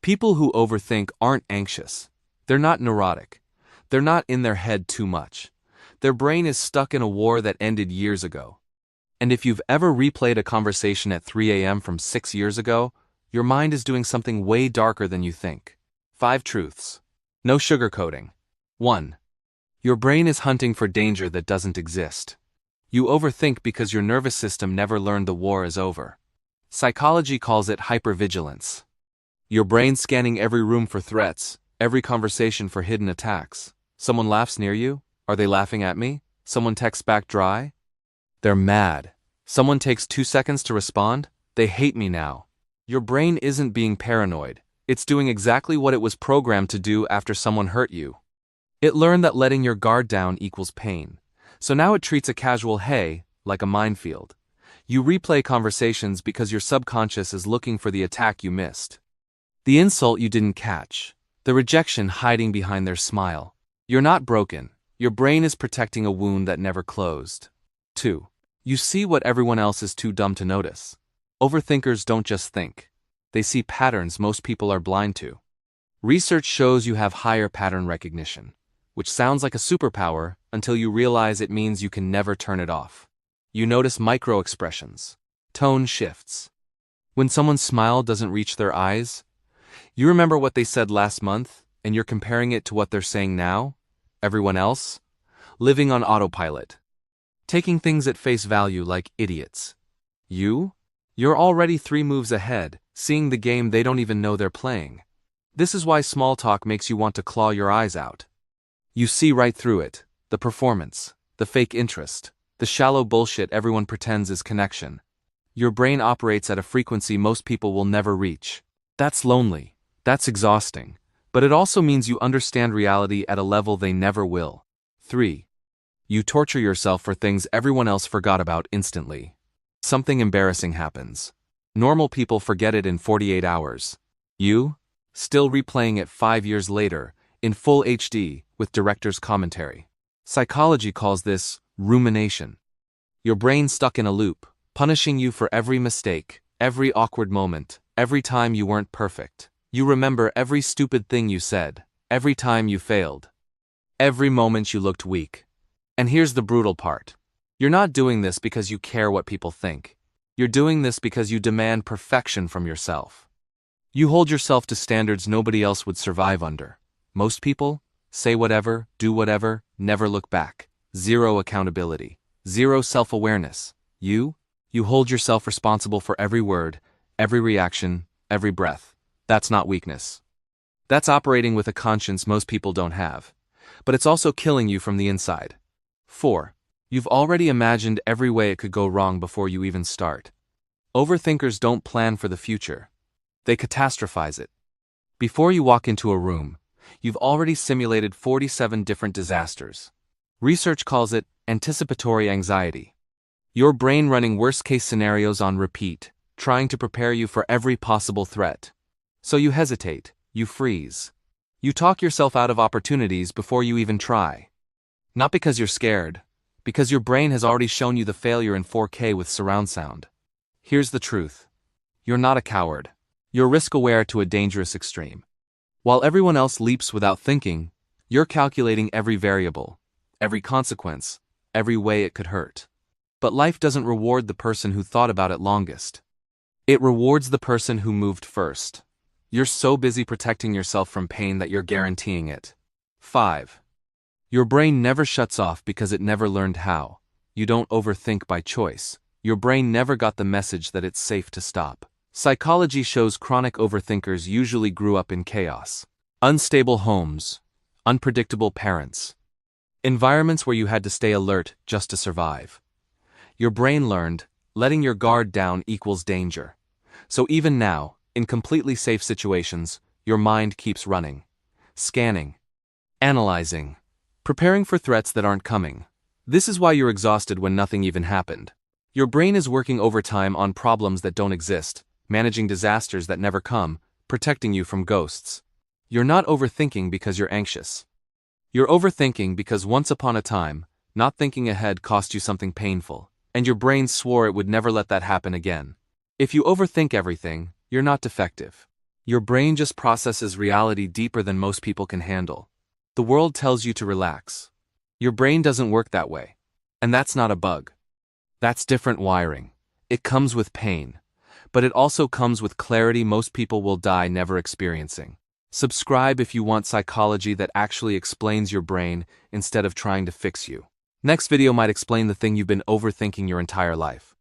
People who overthink aren't anxious. They're not neurotic. They're not in their head too much. Their brain is stuck in a war that ended years ago. And if you've ever replayed a conversation at 3 a.m. from 6 years ago, your mind is doing something way darker than you think. 5 truths. No sugarcoating. 1. Your brain is hunting for danger that doesn't exist. You overthink because your nervous system never learned the war is over. Psychology calls it hypervigilance. Your brain scanning every room for threats, every conversation for hidden attacks. Someone laughs near you? Are they laughing at me? Someone texts back dry? They're mad. Someone takes 2 seconds to respond? They hate me now. Your brain isn't being paranoid. It's doing exactly what it was programmed to do after someone hurt you. It learned that letting your guard down equals pain. So now it treats a casual hey like a minefield. You replay conversations because your subconscious is looking for the attack you missed. The insult you didn't catch. The rejection hiding behind their smile. You're not broken. Your brain is protecting a wound that never closed. 2. You see what everyone else is too dumb to notice. Overthinkers don't just think. They see patterns most people are blind to. Research shows you have higher pattern recognition, which sounds like a superpower until you realize it means you can never turn it off. You notice micro-expressions, tone shifts. When someone's smile doesn't reach their eyes, you remember what they said last month, and you're comparing it to what they're saying now. Everyone else? Living on autopilot. Taking things at face value like idiots. You're already 3 moves ahead, seeing the game they don't even know they're playing. This is why small talk makes you want to claw your eyes out. You see right through it, the performance, the fake interest, the shallow bullshit everyone pretends is connection. Your brain operates at a frequency most people will never reach. That's lonely. That's exhausting. But it also means you understand reality at a level they never will. 3. You torture yourself for things everyone else forgot about instantly. Something embarrassing happens. Normal people forget it in 48 hours. You? Still replaying it 5 years later, in full HD, with director's commentary. Psychology calls this rumination. Your brain stuck in a loop, punishing you for every mistake, every awkward moment, every time you weren't perfect. You remember every stupid thing you said, every time you failed, every moment you looked weak. And here's the brutal part. You're not doing this because you care what people think. You're doing this because you demand perfection from yourself. You hold yourself to standards nobody else would survive under. Most people say whatever, do whatever, never look back. Zero accountability. Zero self-awareness. You hold yourself responsible for every word, every reaction, every breath. That's not weakness. That's operating with a conscience most people don't have. But it's also killing you from the inside. 4. You've already imagined every way it could go wrong before you even start. Overthinkers don't plan for the future. They catastrophize it. Before you walk into a room, you've already simulated 47 different disasters. Research calls it anticipatory anxiety. Your brain running worst-case scenarios on repeat, trying to prepare you for every possible threat. So you hesitate, you freeze. You talk yourself out of opportunities before you even try. Not because you're scared, because your brain has already shown you the failure in 4K with surround sound. Here's the truth. You're not a coward. You're risk-aware to a dangerous extreme. While everyone else leaps without thinking, you're calculating every variable, every consequence, every way it could hurt. But life doesn't reward the person who thought about it longest. It rewards the person who moved first. You're so busy protecting yourself from pain that you're guaranteeing it. 5. Your brain never shuts off because it never learned how. You don't overthink by choice. Your brain never got the message that it's safe to stop. Psychology shows chronic overthinkers usually grew up in chaos. Unstable homes, unpredictable parents, environments where you had to stay alert just to survive. Your brain learned, letting your guard down equals danger. So even now, in completely safe situations, your mind keeps running, scanning, analyzing, preparing for threats that aren't coming. This is why you're exhausted when nothing even happened. Your brain is working overtime on problems that don't exist, managing disasters that never come, protecting you from ghosts. You're not overthinking because you're anxious. You're overthinking because once upon a time, not thinking ahead cost you something painful, and your brain swore it would never let that happen again. If you overthink everything, you're not defective. Your brain just processes reality deeper than most people can handle. The world tells you to relax. Your brain doesn't work that way. And that's not a bug. That's different wiring. It comes with pain. But it also comes with clarity most people will die never experiencing. Subscribe if you want psychology that actually explains your brain instead of trying to fix you. Next video might explain the thing you've been overthinking your entire life.